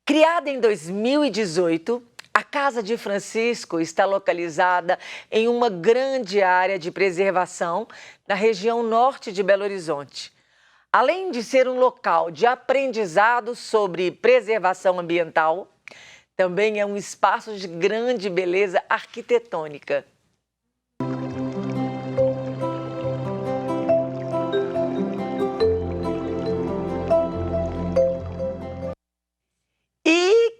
Criada em 2018, a Casa de Francisco está localizada em uma grande área de preservação na região norte de Belo Horizonte. Além de ser um local de aprendizado sobre preservação ambiental, também é um espaço de grande beleza arquitetônica.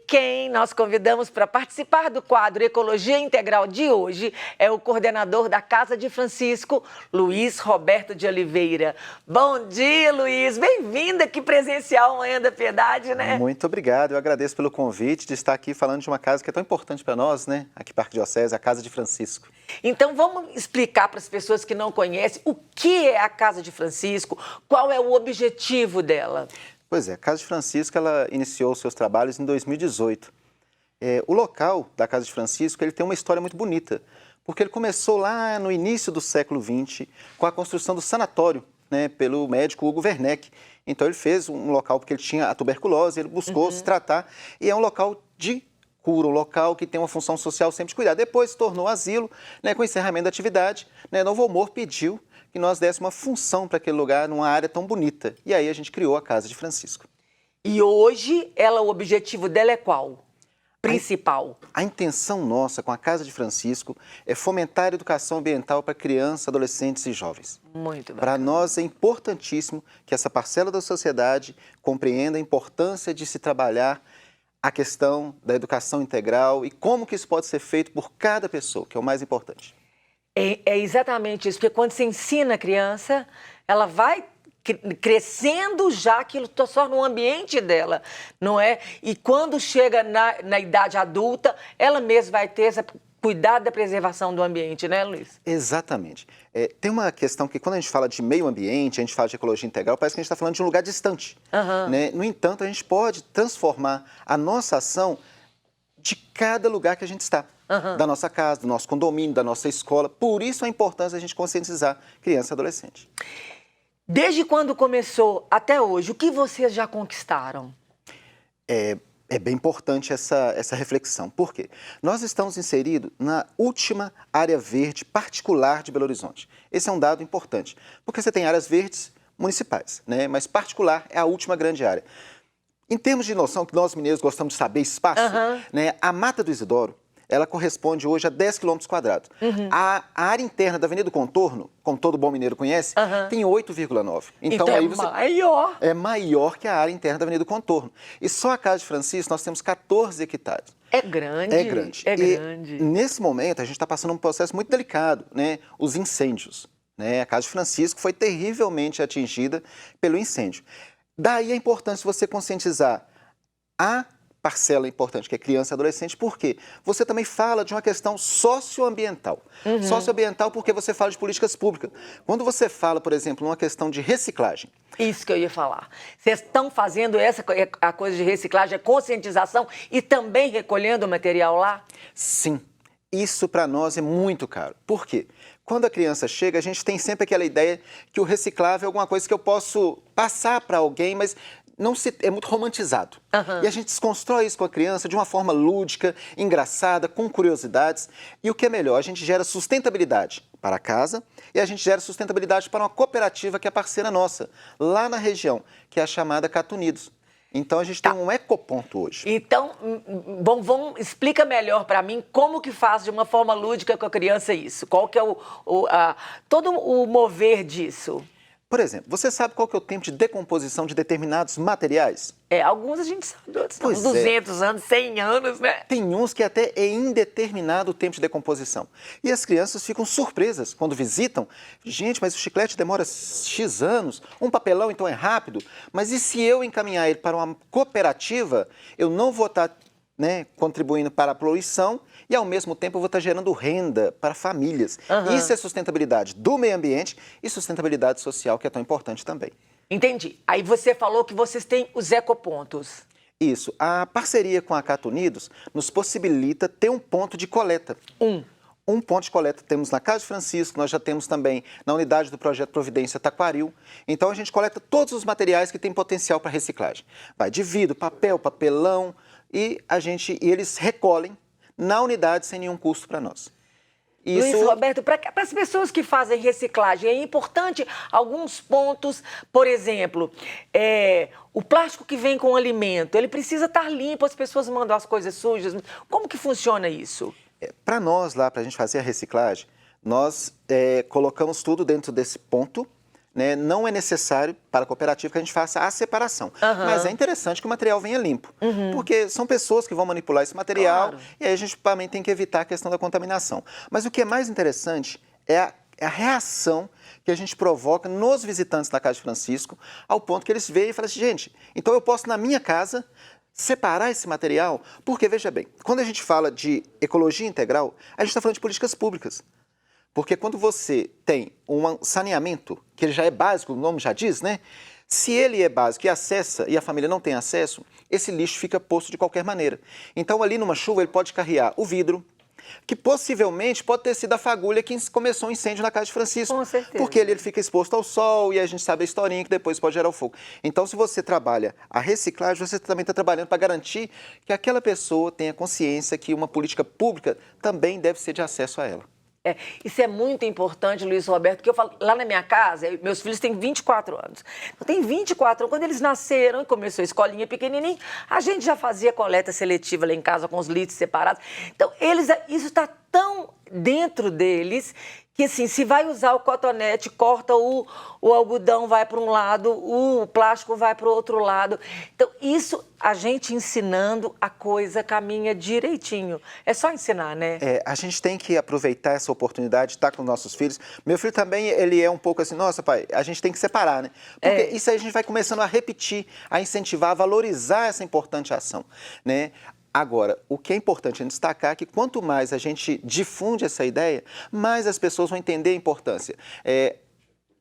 Quem nós convidamos para participar do quadro Ecologia Integral de hoje é o coordenador da Casa de Francisco, Luiz Roberto de Oliveira. Bom dia, Luiz. Bem-vindo aqui presencial Manhã da Piedade, né? Muito obrigado. Eu agradeço pelo convite de estar aqui falando de uma casa que é tão importante para nós, né? Aqui em Parque Diocese, a Casa de Francisco. Então, vamos explicar para as pessoas que não conhecem o que é a Casa de Francisco, qual é o objetivo dela. Pois é, a Casa de Francisco ela iniciou seus trabalhos em 2018. O local da Casa de Francisco ele tem uma história muito bonita, porque ele começou lá no início do século XX com a construção do sanatório, né, pelo médico Hugo Werneck. Então ele fez um local porque ele tinha a tuberculose, ele buscou se tratar e é um local de cura, um local que tem uma função social sempre de cuidar. Depois se tornou asilo, né, com o encerramento da atividade, né, Novo Amor pediu que nós dessemos uma função para aquele lugar, numa área tão bonita. E aí a gente criou a Casa de Francisco. E hoje, o objetivo dela é qual? Principal. A intenção nossa com a Casa de Francisco é fomentar a educação ambiental para crianças, adolescentes e jovens. Muito bacana. Para nós é importantíssimo que essa parcela da sociedade compreenda a importância de se trabalhar a questão da educação integral e como que isso pode ser feito por cada pessoa, que é o mais importante. É exatamente isso, porque quando você ensina a criança, ela vai crescendo já aquilo só no ambiente dela, não é? E quando chega na idade adulta, ela mesma vai ter esse cuidado da preservação do ambiente, né, Luiz? Exatamente. Tem uma questão que quando a gente fala de meio ambiente, a gente fala de ecologia integral, parece que a gente está falando de um lugar distante. Né? No entanto, a gente pode transformar a nossa ação de cada lugar que a gente está. Da nossa casa, do nosso condomínio, da nossa escola. Por isso a importância da gente conscientizar criança e adolescente. Desde quando começou até hoje, o que vocês já conquistaram? É bem importante essa reflexão. Por quê? Nós estamos inseridos na última área verde particular de Belo Horizonte. Esse é um dado importante, porque você tem áreas verdes municipais, né? Mas particular é a última grande área. Em termos de noção, que nós mineiros gostamos de saber espaço, né? A Mata do Isidoro, ela corresponde hoje a 10 quilômetros quadrados. A área interna da Avenida do Contorno, como todo bom mineiro conhece, tem 8,9. Então aí maior. É maior que a área interna da Avenida do Contorno. E só a Casa de Francisco nós temos 14 hectares. É grande. É grande. É grande. E nesse momento a gente está passando um processo muito delicado, né? Os incêndios. Né? A Casa de Francisco foi terrivelmente atingida pelo incêndio. Daí a importância de você conscientizar a parcela importante, que é criança e adolescente, porque você também fala de uma questão socioambiental. Socioambiental porque você fala de políticas públicas. Quando você fala, por exemplo, numa questão de reciclagem. Isso que eu ia falar. Vocês estão fazendo a coisa de reciclagem, a conscientização e também recolhendo o material lá? Sim. Isso para nós é muito caro. Por quê? Quando a criança chega, a gente tem sempre aquela ideia que o reciclável é alguma coisa que eu posso passar para alguém, mas é muito romantizado. E a gente desconstrói isso com a criança de uma forma lúdica, engraçada, com curiosidades. E o que é melhor, a gente gera sustentabilidade para a casa e a gente gera sustentabilidade para uma cooperativa que é parceira nossa, lá na região, que é a chamada Cata Unidos. Então a gente tem um ecoponto hoje. Então, explica melhor para mim como que faz de uma forma lúdica com a criança isso. Qual que é todo o mover disso? Por exemplo, você sabe qual que é o tempo de decomposição de determinados materiais? Alguns a gente sabe, outros não. 200 anos, 100 anos, né? Tem uns que até é indeterminado o tempo de decomposição. E as crianças ficam surpresas quando visitam. Gente, mas o chiclete demora X anos, um papelão então é rápido. Mas e se eu encaminhar ele para uma cooperativa, eu não vou estar contribuindo para a poluição e, ao mesmo tempo, eu vou estar gerando renda para famílias. Isso é sustentabilidade do meio ambiente e sustentabilidade social, que é tão importante também. Entendi. Aí você falou que vocês têm os ecopontos. Isso. A parceria com a Cata Unidos nos possibilita ter um ponto de coleta. Um ponto de coleta temos na Casa de Francisco, nós já temos também na unidade do Projeto Providência Taquaril. Então a gente coleta todos os materiais que têm potencial para reciclagem. Vai de vidro, papel, papelão e eles recolhem na unidade sem nenhum custo para nós. Luiz Roberto, para as pessoas que fazem reciclagem, é importante alguns pontos, por exemplo, o plástico que vem com o alimento, ele precisa estar limpo, as pessoas mandam as coisas sujas. Como que funciona isso? Para nós lá, para a gente fazer a reciclagem, nós colocamos tudo dentro desse ponto, né? Não é necessário para a cooperativa que a gente faça a separação, mas é interessante que o material venha limpo, porque são pessoas que vão manipular esse material, claro. E aí a gente também tem que evitar a questão da contaminação. Mas o que é mais interessante é a reação que a gente provoca nos visitantes da Casa de Francisco, ao ponto que eles veem e falam assim, gente, então eu posso na minha casa separar esse material, porque, veja bem, quando a gente fala de ecologia integral, a gente está falando de políticas públicas. Porque quando você tem um saneamento, que ele já é básico, o nome já diz, né? Se ele é básico e acessa e a família não tem acesso, esse lixo fica posto de qualquer maneira. Então, ali numa chuva, ele pode carrear o vidro, que possivelmente pode ter sido a fagulha que começou o incêndio na Casa de Francisco. Com certeza. Porque ele fica exposto ao sol e a gente sabe a historinha que depois pode gerar o fogo. Então, se você trabalha a reciclagem, você também está trabalhando para garantir que aquela pessoa tenha consciência que uma política pública também deve ser de acesso a ela. Isso é muito importante, Luiz Roberto, porque eu falo, lá na minha casa, meus filhos têm 24 anos. Eu tenho 24 anos, quando eles nasceram e começou a escolinha pequenininha, a gente já fazia coleta seletiva lá em casa com os litros separados. Então, isso está tão dentro deles que, assim, se vai usar o cotonete, corta o algodão, vai para um lado, o plástico vai para o outro lado. Então, isso, a gente ensinando, a coisa caminha direitinho. É só ensinar, né? A gente tem que aproveitar essa oportunidade de estar com nossos filhos. Meu filho também, ele é um pouco assim, nossa, pai, a gente tem que separar, né? Porque isso aí a gente vai começando a repetir, a incentivar, a valorizar essa importante ação, né? Agora, o que é importante é destacar que quanto mais a gente difunde essa ideia, mais as pessoas vão entender a importância.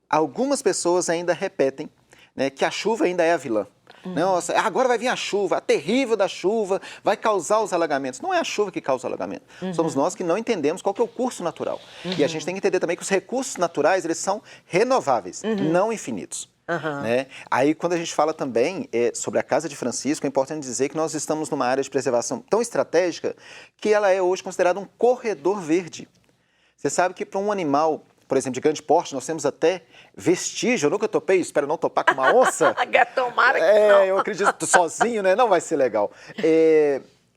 Algumas pessoas ainda repetem, né, que a chuva ainda é a vilã. Nossa, agora vai vir a chuva, a terrível da chuva, vai causar os alagamentos. Não é a chuva que causa o alagamento. Somos nós que não entendemos qual que é o curso natural. E a gente tem que entender também que os recursos naturais, eles são renováveis, não infinitos. Né? Aí, quando a gente fala também sobre a Casa de Francisco, é importante dizer que nós estamos numa área de preservação tão estratégica que ela é hoje considerada um corredor verde. Você sabe que para um animal, por exemplo, de grande porte, nós temos até vestígio. Eu nunca topei, espero não topar com uma onça. Tomara que não. Eu acredito sozinho, né? Não vai ser legal.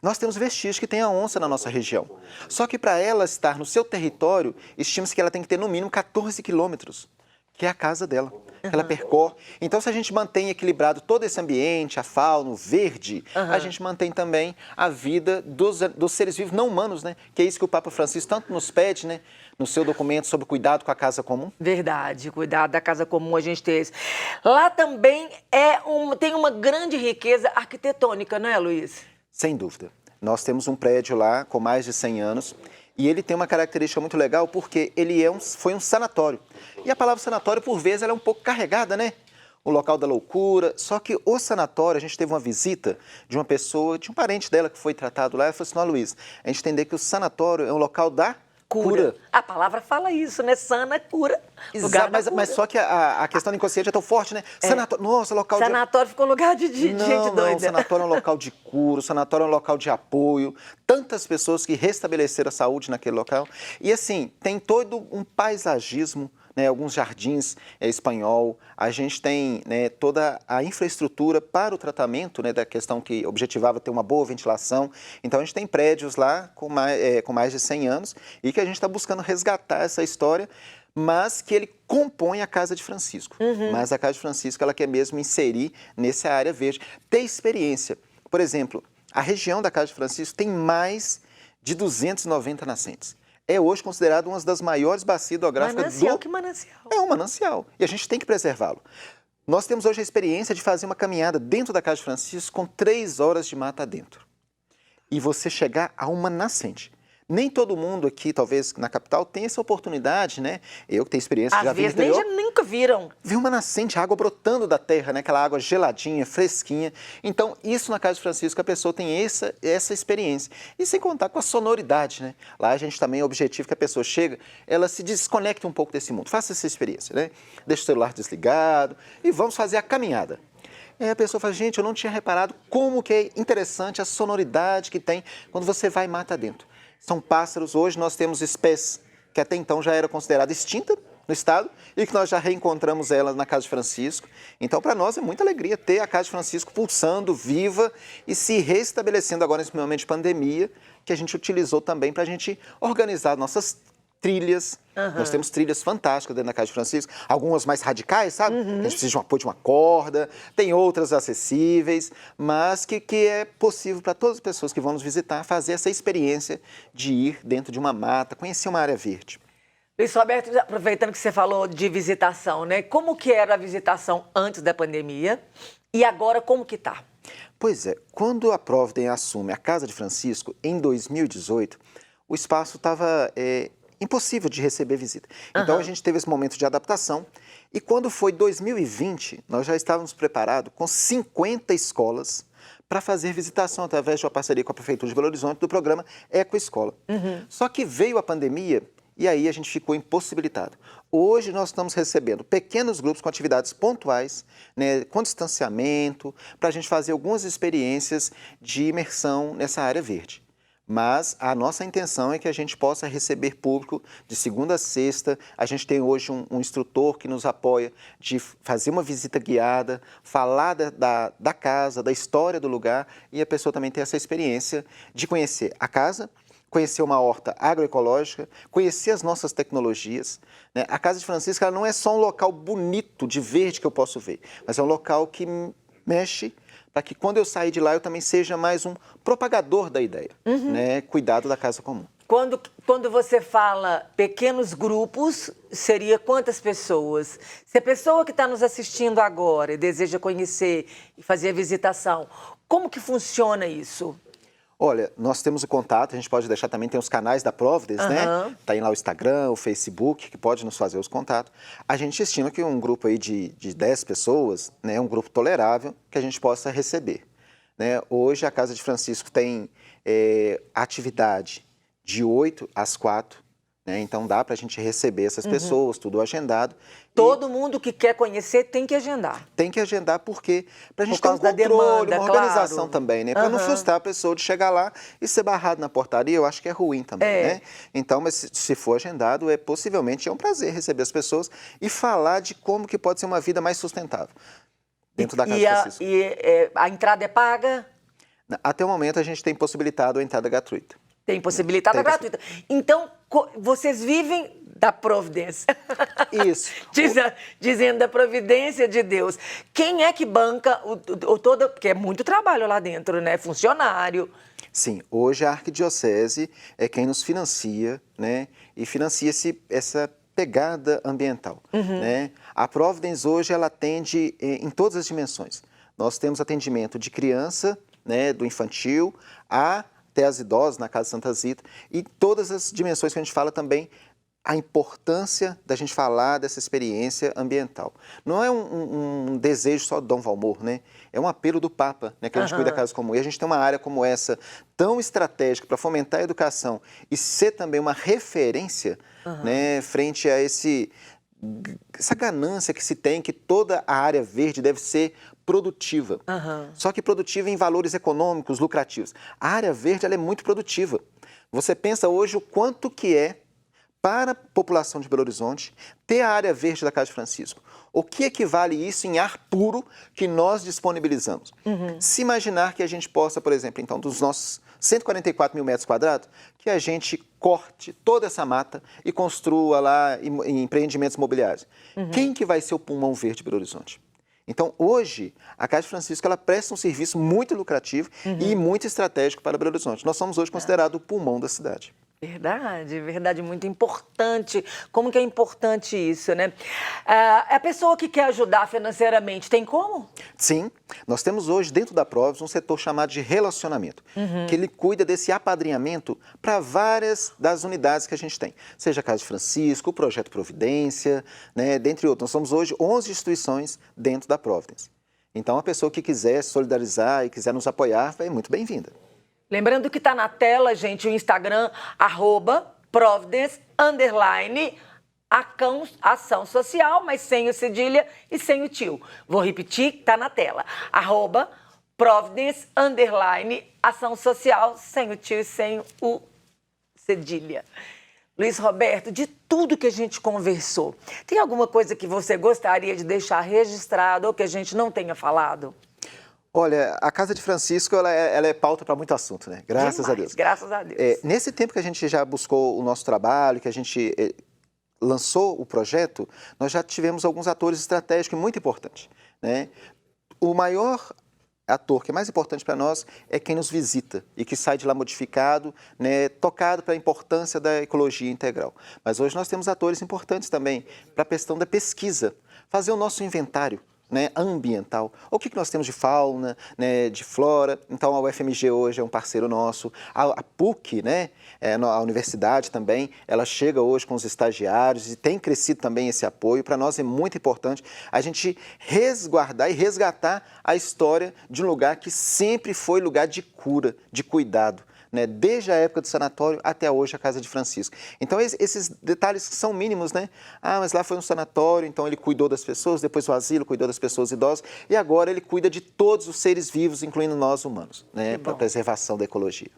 Nós temos vestígios que tem a onça na nossa região. Só que para ela estar no seu território, estima-se que ela tem que ter no mínimo 14 quilômetros, que é a casa dela, que ela percorre. Então, se a gente mantém equilibrado todo esse ambiente, a fauna, o verde, a gente mantém também a vida dos seres vivos não humanos, né? Que é isso que o Papa Francisco tanto nos pede, né? No seu documento sobre cuidado com a casa comum. Verdade, cuidado da casa comum, a gente tem esse. Lá também tem uma grande riqueza arquitetônica, não é, Luiz? Sem dúvida. Nós temos um prédio lá com mais de 100 anos e ele tem uma característica muito legal porque ele foi um sanatório. E a palavra sanatório, por vezes, ela é um pouco carregada, né? O local da loucura. Só que o sanatório, a gente teve uma visita de uma pessoa, de um parente dela que foi tratado lá, e falou assim, não, Luiz, a gente entender que o sanatório é um local da cura. A palavra fala isso, né? Sana, cura. Exato, mas só que a questão do inconsciente é tão forte, né? Sanatório, nossa, local de... Sanatório ficou lugar de gente doida. Não, o sanatório é um local de cura, o sanatório é um local de apoio. Tantas pessoas que restabeleceram a saúde naquele local. E assim, tem todo um paisagismo, né, alguns jardins espanhol, a gente tem, né, toda a infraestrutura para o tratamento, né, da questão que objetivava ter uma boa ventilação. Então, a gente tem prédios lá com mais de 100 anos e que a gente está buscando resgatar essa história, mas que ele compõe a Casa de Francisco. Mas a Casa de Francisco, ela quer mesmo inserir nessa área verde, ter experiência. Por exemplo, a região da Casa de Francisco tem mais de 290 nascentes. É hoje considerado uma das maiores bacias hidrográficas Que manancial? É um manancial. E a gente tem que preservá-lo. Nós temos hoje a experiência de fazer uma caminhada dentro da Casa de Francisco com 3 horas de mata dentro. E você chegar a uma nascente. Nem todo mundo aqui, talvez na capital, tem essa oportunidade, né? Eu que tenho experiência, já Às vi no vezes nem interior, já nunca viram. vi uma nascente, água brotando da terra, né? Aquela água geladinha, fresquinha. Então, isso na Casa de Francisco, a pessoa tem essa experiência. E sem contar com a sonoridade, né? Lá a gente também, o objetivo que a pessoa chega, ela se desconecta um pouco desse mundo. Faça essa experiência, né? Deixa o celular desligado e vamos fazer a caminhada. E aí a pessoa fala, gente, eu não tinha reparado como que é interessante a sonoridade que tem quando você vai mata dentro. São pássaros, hoje nós temos espécies que até então já era considerada extinta no estado e que nós já reencontramos ela na Casa de Francisco. Então, para nós é muita alegria ter a Casa de Francisco pulsando, viva e se restabelecendo agora nesse momento de pandemia, que a gente utilizou também para a gente organizar nossas trilhas. Nós temos trilhas fantásticas dentro da Casa de Francisco, algumas mais radicais, sabe? A gente precisa de um apoio de uma corda, tem outras acessíveis, mas que é possível para todas as pessoas que vão nos visitar fazer essa experiência de ir dentro de uma mata, conhecer uma área verde. Luiz Roberto, aproveitando que você falou de visitação, né? Como que era a visitação antes da pandemia e agora como que tá? Pois é, quando a Providence assume a Casa de Francisco, em 2018, o espaço estava impossível de receber visita. Então, a gente teve esse momento de adaptação e quando foi 2020, nós já estávamos preparados com 50 escolas para fazer visitação através de uma parceria com a Prefeitura de Belo Horizonte do programa Ecoescola. Só que veio a pandemia e aí a gente ficou impossibilitado. Hoje nós estamos recebendo pequenos grupos com atividades pontuais, né, com distanciamento, para a gente fazer algumas experiências de imersão nessa área verde. Mas a nossa intenção é que a gente possa receber público de segunda a sexta. A gente tem hoje um instrutor que nos apoia de fazer uma visita guiada, falar da casa, da história do lugar e a pessoa também ter essa experiência de conhecer a casa, conhecer uma horta agroecológica, conhecer as nossas tecnologias, né? A Casa de Francisco ela não é só um local bonito de verde que eu posso ver, mas é um local que mexe para que quando eu sair de lá eu também seja mais um propagador da ideia, né? Cuidado da casa comum. Quando você fala pequenos grupos, seria quantas pessoas? Se a pessoa que está nos assistindo agora e deseja conhecer e fazer a visitação, como que funciona isso? Olha, nós temos o contato, a gente pode deixar também, tem os canais da Providence, né? Tá aí lá o Instagram, o Facebook, que pode nos fazer os contatos. A gente estima que um grupo aí de 10 pessoas, né, um grupo tolerável, que a gente possa receber, né? Hoje a Casa de Francisco tem atividade de 8 às 4, né? Então dá para a gente receber essas pessoas, tudo agendado. Todo mundo que quer conhecer tem que agendar. Tem que agendar porque para a gente Por ter um causa da controle, demanda, uma organização claro. também, né? Para não frustrar a pessoa de chegar lá e ser barrado na portaria, eu acho que é ruim também, né? Então, mas se for agendado, possivelmente é um prazer receber as pessoas e falar de como que pode ser uma vida mais sustentável dentro da Casa de Francisco. A entrada é paga? Até o momento a gente tem possibilitado a entrada gratuita. Tem possibilidade gratuita. Então, vocês vivem da providência. Isso. Dizendo da providência de Deus. Quem é que banca todo... Porque é muito trabalho lá dentro, né? Funcionário. Sim, hoje a Arquidiocese é quem nos financia, né? E financia essa pegada ambiental, né? A Providence hoje ela atende em todas as dimensões. Nós temos atendimento de criança, né? Do infantil até as idosas na Casa Santa Zita e todas as dimensões que a gente fala também a importância da gente falar dessa experiência ambiental. Não é um desejo só do Dom Valmor, né? É um apelo do Papa, né? Que a gente cuida da casa comum. E a gente tem uma área como essa, tão estratégica para fomentar a educação e ser também uma referência, né? Frente a essa ganância que se tem, que toda a área verde deve ser produtiva. Só que produtiva em valores econômicos, lucrativos. A área verde ela é muito produtiva. Você pensa hoje o quanto que é para a população de Belo Horizonte ter a área verde da Casa de Francisco. O que equivale isso em ar puro que nós disponibilizamos? Se imaginar que a gente possa, por exemplo, então, dos nossos 144 mil metros quadrados, que a gente corte toda essa mata e construa lá empreendimentos imobiliários. Quem que vai ser o pulmão verde de Belo Horizonte? Então, hoje, a Casa de Francisco ela presta um serviço muito lucrativo e muito estratégico para Belo Horizonte. Nós somos hoje considerados o pulmão da cidade. Verdade, verdade, muito importante. Como que é importante isso, né? A pessoa que quer ajudar financeiramente, tem como? Sim, nós temos hoje dentro da Providence um setor chamado de relacionamento, que ele cuida desse apadrinhamento para várias das unidades que a gente tem, seja a Casa de Francisco, o Projeto Providência, né, dentre outros. Nós somos hoje 11 instituições dentro da Providence. Então, a pessoa que quiser se solidarizar e quiser nos apoiar, é muito bem-vinda. Lembrando que está na tela, gente, o Instagram, @Providence, ação social, mas sem o cedilha e sem o tio. Vou repetir, está na tela. @Providence, ação social, sem o tio e sem o cedilha. Luiz Roberto, de tudo que a gente conversou, tem alguma coisa que você gostaria de deixar registrado ou que a gente não tenha falado? Olha, a Casa de Francisco, ela é pauta para muito assunto, né? Graças a Deus. Graças a Deus. Nesse tempo que a gente já buscou o nosso trabalho, que a gente lançou o projeto, nós já tivemos alguns atores estratégicos muito importantes, né? O maior ator que é mais importante para nós é quem nos visita e que sai de lá modificado, né, tocado para a importância da ecologia integral. Mas hoje nós temos atores importantes também para a questão da pesquisa, fazer o nosso inventário, né, ambiental. O que nós temos de fauna, né, de flora. Então, a UFMG hoje é um parceiro nosso. A PUC, né, a universidade também, ela chega hoje com os estagiários e tem crescido também esse apoio. Para nós é muito importante a gente resguardar e resgatar a história de um lugar que sempre foi lugar de cura, de cuidado, né, desde a época do sanatório até hoje a Casa de Francisco. Então, esses detalhes são mínimos, né? Ah, mas lá foi um sanatório, então ele cuidou das pessoas, depois o asilo cuidou das pessoas idosas, e agora ele cuida de todos os seres vivos, incluindo nós humanos, né, para a preservação da ecologia.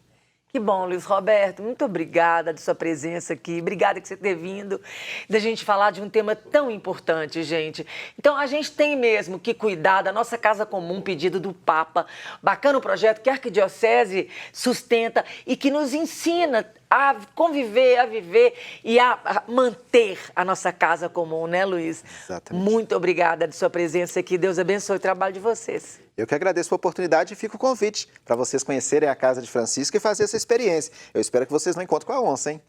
Que bom, Luiz Roberto, muito obrigada de sua presença aqui, obrigada por você ter vindo, da gente falar de um tema tão importante, gente. Então, a gente tem mesmo que cuidar da nossa casa comum, pedido do Papa, bacana o projeto que a Arquidiocese sustenta e que nos ensina a conviver, a viver e a manter a nossa casa comum, né, Luiz? Exatamente. Muito obrigada de sua presença aqui, Deus abençoe o trabalho de vocês. Eu que agradeço a oportunidade e fica o convite para vocês conhecerem a Casa de Francisco e fazer essa experiência. Eu espero que vocês não encontrem com a onça, hein?